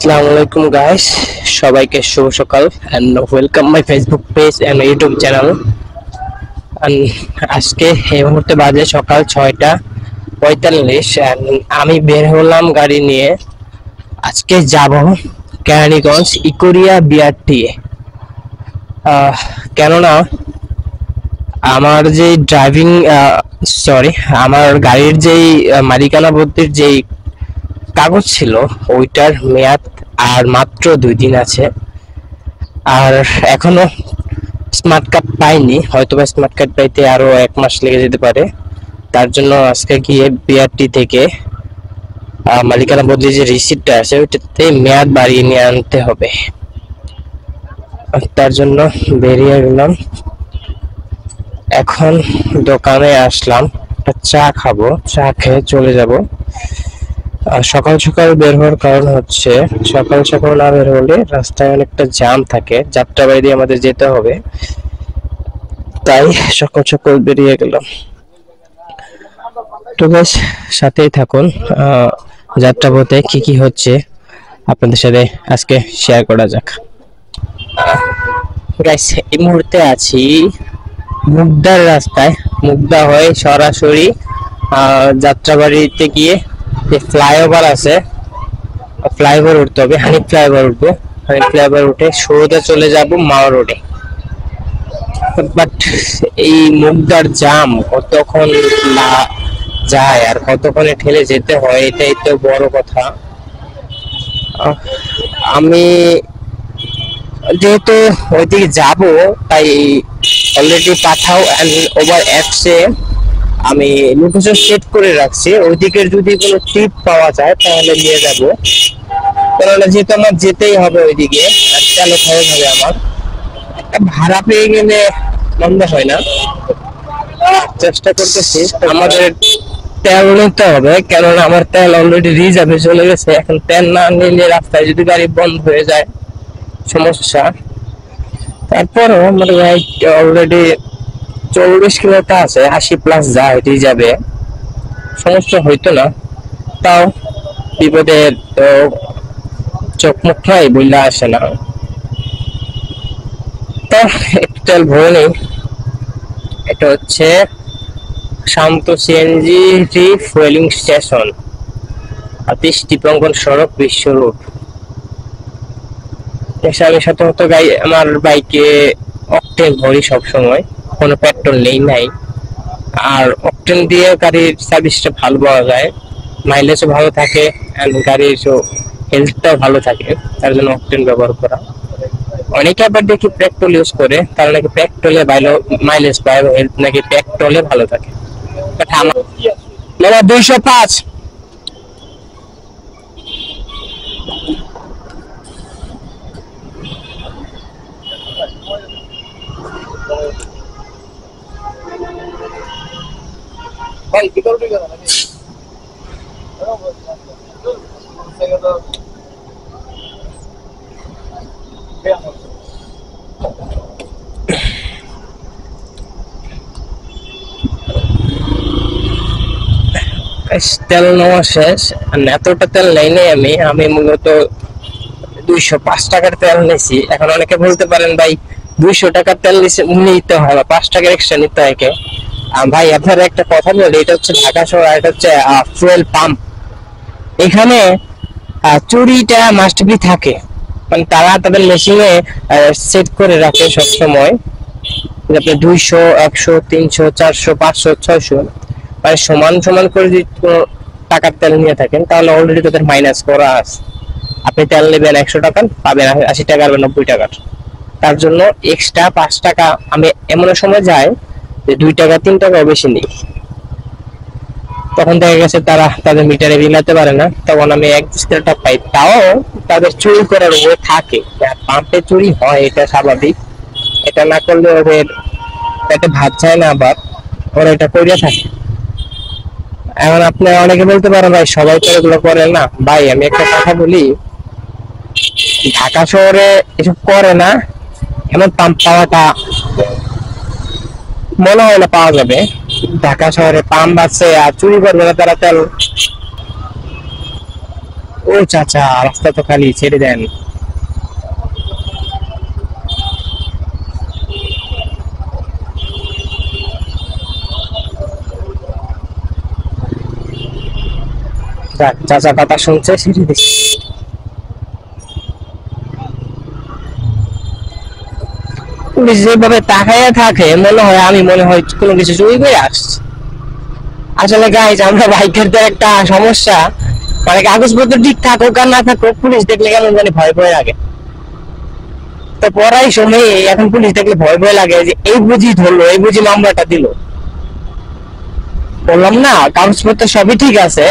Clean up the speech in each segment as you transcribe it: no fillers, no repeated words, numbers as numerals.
Assalamu alaikum guys, সবাইকে শুভ সকাল and welcome my Facebook page and YouTube channel. And আজকে এই মুহূর্তে বাজে সকাল 6:45 and আমি বের হলাম গাড়ি নিয়ে। আজকে যাব কেরানীগঞ্জ ইকোরিয়া বিআরটি। কেননা আমার যে আমার গাড়ির যেই মালিকানা বদ্ধির যেই কাগজ ছিল ওইটার মেয়াদ আর মাত্র 2 দিন আছে, আর এখনো স্মার্ট কার্ড পাইনি। হয়তো বা স্মার্ট কার্ড পাইতে আরো 1 মাস লেগে যেতে পারে। তার জন্য আজকে গিয়ে বিআরটি থেকে মালিকানা বদলির যে রিসিপ্টটা আছে ওইটাতে মেয়াদ বাড়িয়ে নিয়ে আনতে হবে। তার জন্য বেরিয়ে গেলাম। এখন দোকানে আসলাম, একটা চা খাবো, চা খেয়ে চলে যাব। সকাল সকাল বের হওয়ার কারণ হচ্ছে সকাল সকাল না বের হলে রাস্তায় অনেকটা জ্যাম থাকে, যাত্রাবাড়ি দিয়ে আমাদের যেতে হবে, তাই সকাল সকাল বেরিয়ে গেলাম। তো গাইস সাথেই থাকুন, যাত্রাপথে কি কি হচ্ছে আপনাদের সাথে আজকে শেয়ার করা যাক। গাইস এই মুহূর্তে আছি মুগদার রাস্তায়, মুগদা হয়ে সরাসরি যাত্রাবাড়িতে গিয়ে যে ফ্লাইওভার আছে, ফ্লাইওভার উঠতে হবে। হানিফ ফ্লাইওভার উঠবো, হানিফ ফ্লাইওভার উঠে সোজা চলে যাব মাওয়া রোডে। বাট এই মুগদার জাম কতক্ষণ যায় আর কতক্ষণে ঠেলে যেতে হয়, এটাই তো বড় কথা। আমি যেহেতু ওইদিকে যাব তাই অলরেডি পাঠাও ওভার অ্যাপসে আমি লোকেশন সেট করে রাখছি। ওইদিকের যদি কোনো ট্রিপ পাওয়া যায় তাহলে নিয়ে যাব, কারণ যেহেতু আমার যেতেই হবে ওইদিকে, আর তেল খরচ হবে আমার। একটা ভাড়া পেয়ে গেলে মন্দ হয় না, চেষ্টা করতেছি। আমাদের তেল নিতে হবে, কেননা আমার তেল অলরেডি রিজার্ভে চলে গেছে। এখন তেল না নিলে রাস্তায় যদি গাড়ি বন্ধ হয়ে যায় সমস্যা। তারপরও আমার বাইক অলরেডি 40 কিলোমিটার আছে, 80+ যায় যাবে, সমস্যা হইতো না। তাও বিপদের তো চোখ মুখ নাই বললে আসে না। তো একটু তেল ভরে নেই। এটা হচ্ছে Shanta CNG refuelling station, Atish Dipankar সড়ক, বিশ্ব রোড। আমি সাধারণত আমার বাইকে অকটেন ভরি সবসময়, কোনো পেট্রোল নাই। আর অকটেন দিয়ে গাড়ির সার্ভিসটা ভালো পাওয়া যায়, মাইলেজও ভালো থাকে, গাড়ির হেলথটাও ভালো থাকে, তার জন্য অকটেন ব্যবহার করা। অনেকে আবার দেখি পেট্রোল ইউজ করে, তারা নাকি পেট্রোলে ভালো মাইলেজ পায়, হেলথ নাকি পেট্রোলে ভালো থাকে। আমার 205 তেল নেওয়া শেষ। এতটা তেল নেই আমি মূলত 205 টাকার তেল নিয়েছি। এখন অনেকে বলতে পারেন ভাই 200 টাকার তেল নিতে হয়, 5 টাকার এক্সট্রা নিতে হয় কে? ভাই আপনারা একটা কথা বলি, এটা হচ্ছে ঢাকা শহর, এটা হচ্ছে ফুয়েল পাম্প। এখানে চুরিটা মাস্ট বি থাকে, মানে তারা তাদের মেশিনে সেট করে রাখে সবসময় আপনি 200, 100, 300, 400, 500, 600 মানে সমান সমান করে যদি টাকার তেল নিয়ে থাকেন তাহলে অলরেডি তাদের মাইনাস করা আছে। আপনি তেল নেবেন 100 টাকার, পাবেন 80 টাকা আর 90 টাকার। তার জন্য এক্সট্রা 5 টাকা আমি এমন সময় যাই যে 2 টাকা 3 টাকা বেশি নেই। তখন দেখা গেছে তারা তাদের মিটারে মিলাতে পারে না, তখন আমি এক্সট্রাটা পাই। তাও তাদের চুরি করার ওয়ে থাকে, পাম্পে চুরি হয়, এটা স্বাভাবিক। এটা না করলে ওদের পেটে ভাত চায় না, আবার ওরা এটা করিয়া থাকে। এখন আপনি অনেকে বলতে পারেন ভাই সবাই তো এগুলো করে না। ভাই আমি একটা কথা বলি, ঢাকা শহরে এসব করে না এমন পাম্প পাওয়াটা মনে হয় না পাওয়া যাবে। ঢাকা শহরে পাম্প আছে আর চুরি করবে না তারা তেল। ও চাচা, রাস্তা তো খালি, ছেড়ে দেন। যাক, চাচা কথা শুনছে, ছেড়ে দিচ্ছি। পুলিশ যেভাবে তাকাইয়া থাকে মনে হয় আমি মনে হয় কোনো কিছু চুরি করে আসছে। আসলে গাইজ, আমরা বাইকারদের একটা সমস্যা, মানে কাগজপত্র ঠিক থাকুক আর না থাকুক, পুলিশ দেখলে কেমন জানি ভয় ভয় লাগে। তো পড়াই সময় এখন পুলিশ দেখলে ভয় ভয় লাগে যে এই বুঝি ধরলো, এই বুঝি মামলাটা দিল। বললাম না, কাগজপত্র সবই ঠিক আছে,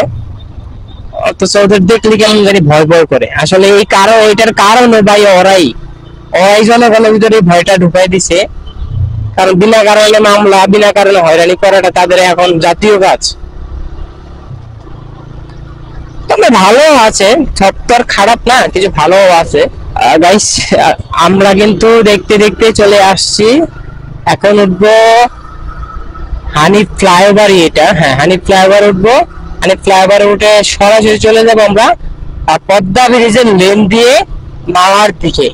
অথচ ওদের দেখলে কেমন জানি ভয় ভয় করে। আসলে এই কারণ, এটার কারণ ভাই ওরাই ওরাই জনগণের ভিতরে ভয়টা ঢুকাই দিছে। কারণ বিনা কারণে মামলা, বিনা কারণে হয়রানি করাটা তাদের এখন জাতীয় কাজ। তবে ভালো আছে, সব তো আর খারাপ না, কিছু ভালো আছে। গাইস, আমরা কিন্তু দেখতে দেখতে চলে আসছি। এখন উঠবো হানি ফ্লাইওভার, এটা হ্যাঁ হানি ফ্লাইওভার উঠবো। হানি ফ্লাইওভার উঠে সরাসরি চলে যাবো আমরা পদ্মা ব্রিজের লেন দিয়ে মাওয়ার দিকে।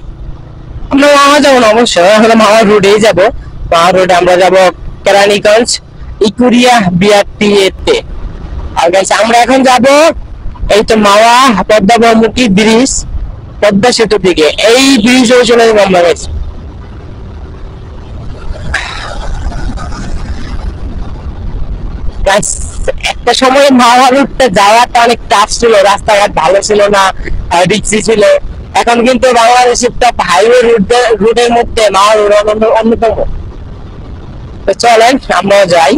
আমরা মাওয়া যাবো না অবশ্য, আমরা মাওয়ার রোডেই যাবো। মাওয়ার রোডে আমরা যাবো কেরানীগঞ্জ ইকুরিয়া বিআরটি তে। আর গাইস, আমরা এখন যাবো এই তো মাওয়া পদ্মা বহুমুখী ব্রিজ, পদ্মা সেতুর দিকে। এই ব্রিজ হয়ে চলে যাবো আমরা গাইস। একটা সময় মাওয়া রুটটা যাওয়াটা অনেক টাফ ছিল, রাস্তাঘাট ভালো ছিল না, রিক্সি ছিল। এখন কিন্তু বাংলাদেশের টপ হাইওয়ে রুটের মধ্যে মাওয়া রোড অন্যতম। তো চলেন আমরাও যাই,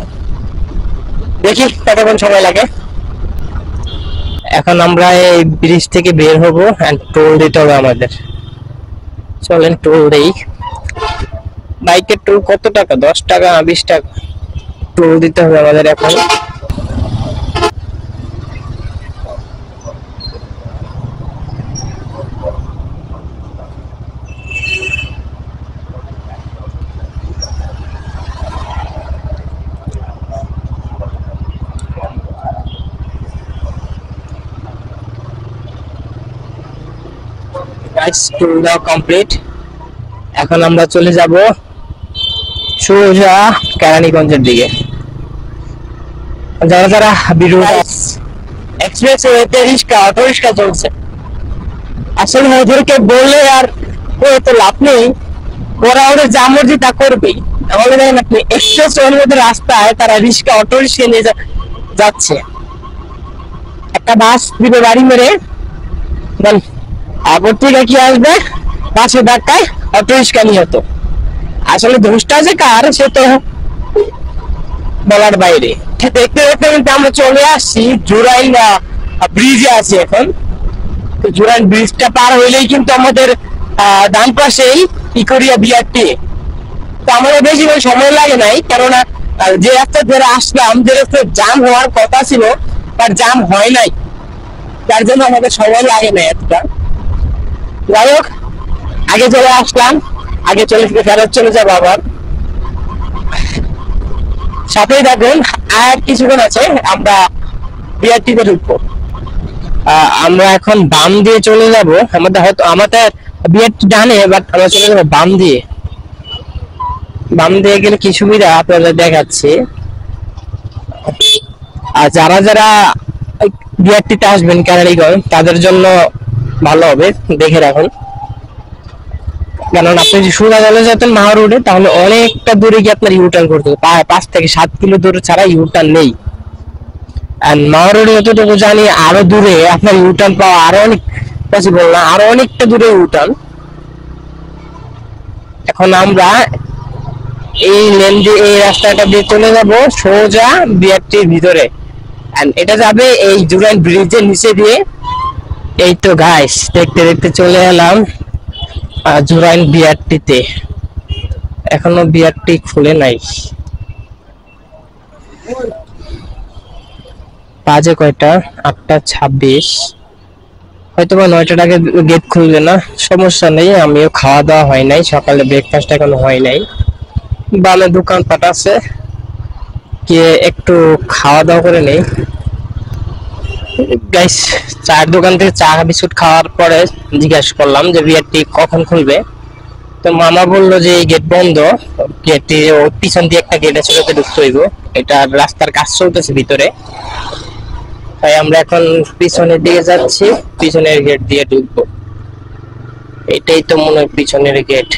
দেখি কতক্ষণ সময় লাগে। এখন আমরা এই ব্রিজ থেকে বের হবো, এন্ড টোল দিতে হবে আমাদের। চলেন টোল দেই। বাইকের টোল কত টাকা? 10 টাকা, 20 টাকা টোল দিতে হবে আমাদের এখন। টোল দেওয়া কমপ্লিট। এখন আমরা চলে যাব সোজা কেরানীগঞ্জের দিকে। যারা যারা ভিডিও এক্সপ্রেস ওয়েতে রিক্সা, অটো রিক্সা চলছে। আসলে ওদেরকে বলে আর করে তো লাভ নেই, ওরা ওদের যা মর্জি তা করবেই। আমাদের দেখেন আপনি, এক্সপ্রেস ওয়ের মধ্যে রাস্তায় তারা রিক্সা, অটো রিক্সা নিয়ে যাচ্ছে। একটা বাস দিবে বাড়ি মেরে, আবার থেকে কি আসবে, বাসে ধাক্কায় অটো রিক্সা নিয়ে হতো। আসলে দোষটা যে কার সে তো বলার বাইরে। দেখতে দেখতে কিন্তু আমরা চলে আসছি জুরাইন ব্রিজে আছি এখন। তো জুরাইন ব্রিজটা পার হইলেই কিন্তু আমাদের ডান পাশেই ইকোরিয়া বিআরটি। তো আমাদের বেশি সময় লাগে নাই, কেননা যে রাস্তা ধরে আসলাম, যে রাস্তা জাম হওয়ার কথা ছিল তার জাম হয় নাই, যার জন্য আমাদের সময় লাগে না এতটা। যাই হোক, আগে চলে আসলাম, আগে চলে ফেরত চলে যাবো আবার। সাথেই থাকুন, আর কিছুক্ষণ আছে আমরা বিআরটিতে ঢুকবো। আমরা এখন বাম দিয়ে চলে যাব। আমাদের হয়তো আমাদের বিআরটি ডানে, বাট আমরা চলে যাবো বাম দিয়ে। বাম দিয়ে গেলে কি সুবিধা আপনাদের দেখাচ্ছি। আর যারা যারা বিআরটিতে আসবেন কেরানীগঞ্জ, তাদের জন্য ভালো হবে, দেখে রাখুন। কারণ আপনি যদি সোজা চলে যেতেন মাওয়া রোডে, তাহলে অনেকটা দূরে গিয়ে আপনার ইউটার্ন করতে হবে, প্রায় 5 থেকে 7 কিলো দূরে ছাড়া ইউটার্ন নেই। আর মাওয়া রোডে যতটুকু জানি আরো দূরে আপনার ইউটার্ন পাওয়া আরো অনেক পসিবল না, আরো অনেকটা দূরে ইউটার্ন। এখন আমরা এই লেন দিয়ে, এই রাস্তাটা দিয়ে চলে যাব সোজা বিআরটির ভিতরে। এটা যাবে এই জুরাইন ব্রিজের নিচে দিয়ে। এই তো গাইস, দেখতে দেখতে চলে এলাম জুরাইন বিআরটিতে। এখনো বিআরটি খুলে নাই। বাজে কয়টা? 8:26। হয়তো বা 9টার আগে গেট খুলবে না, সমস্যা নেই। আমিও খাওয়া দাওয়া হয় নাই, সকালে ব্রেকফাস্ট এখনো হয় নাই। বামে দোকানপাট আছে, গিয়ে একটু খাওয়া দাওয়া করে নেই। গাইস, চায়ের দোকান থেকে চা বিস্কুট খাওয়ার পরে জিজ্ঞাসা করলাম যে বিআরটি কখন খুলবে। তো মামা বললো যে এই গেট বন্ধ, গেটটি ওর পিছন দিয়ে একটা গেট আছে, ওতে ঢুকতে হইব। এটা রাস্তার কাজ চলতেছে ভিতরে, তাই আমরা এখন পিছনের দিকে যাচ্ছি, পিছনের গেট দিয়ে ঢুকবো। এটাই তো মনে হয় পিছনের গেট,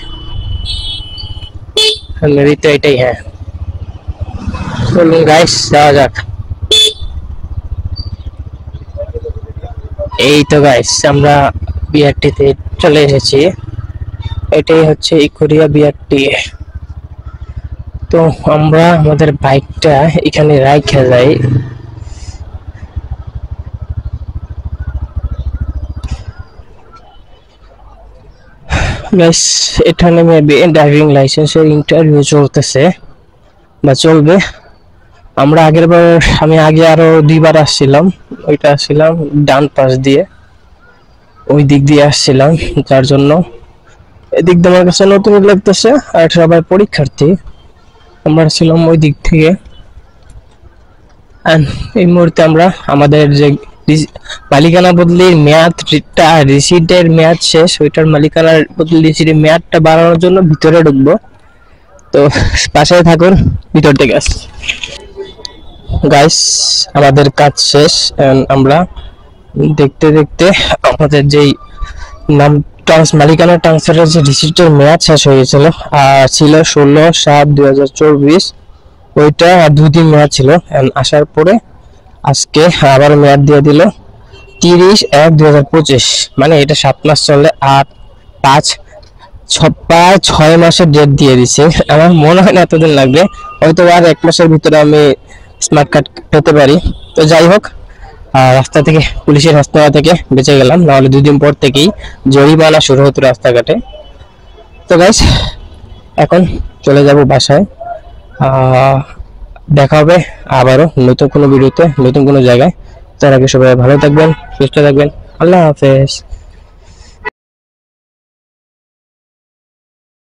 তো এটাই। হ্যাঁ, চলুন গাইস যাওয়া যাক। এই তো গাইস, আমরা বিআরটিতে চলে এসেছি। এটাই হচ্ছে ইকুরিয়া বিআরটি। তো আমরা আমাদের বাইকটা এখানে রাখা যাই। গাইস, এখানে মেবি ড্রাইভিং লাইসেন্সের ইন্টারভিউ চলতেছে বা চলবে। আমরা আমি আগে আরো 2বার আসছিলাম, ওইটা আসছিলাম ডান পাশ দিয়ে, ওই দিক দিয়ে আসছিলাম, যার জন্য এদিক দিয়ে আমার কাছে নতুন লাগতেছে। আর সবাই পরীক্ষার্থী, আমরা ছিলাম ওই দিক থেকে। এই মুহূর্তে আমরা আমাদের যে মালিকানা বদলির মেয়াদটা, রিসিটের মেয়াদ শেষ, ওইটার মালিকানার বদলি রিসিটের মেয়াদটা বাড়ানোর জন্য ভিতরে ঢুকবো। তো পাশে থাকুন, ভিতর থেকে আসছি। গাইস, আমাদের কাজ শেষ। আমরা দেখতে দেখতে আমাদের যেই নাম মালিকানা ট্রান্সফারের যে রিসিটের মেয়াদ শেষ হয়ে গেছিল, আর ছিল 16/7/2024, ওইটা আর 2 দিন মেয়াদ ছিল। আসার পরে আজকে আবার মেয়াদ দিয়ে দিল 30/1/2025, মানে এটা 7 মাস চলে, 8, 5, প্রায় 6 মাসের ডেট দিয়ে দিছে। আমার মনে হয় না এতদিন লাগবে, হয়তো আর 1 মাসের ভিতরে আমি স্মার্ট কার্ড পেতে পারি। তো যাই হোক, রাস্তা থেকে, পুলিশের হস্তক্ষেপ থেকে বেঁচে গেলাম, নাহলে 2 দিন পর থেকেই জরিমানা শুরু হতো রাস্তাঘাটে। তো গাইস, এখন চলে যাব বাসায়। দেখা হবে আবারও নতুন কোনো ভিডিওতে, নতুন কোনো জায়গায়। তার আগে সবাই ভালো থাকবেন, সুস্থ থাকবেন। আল্লাহ হাফেজ।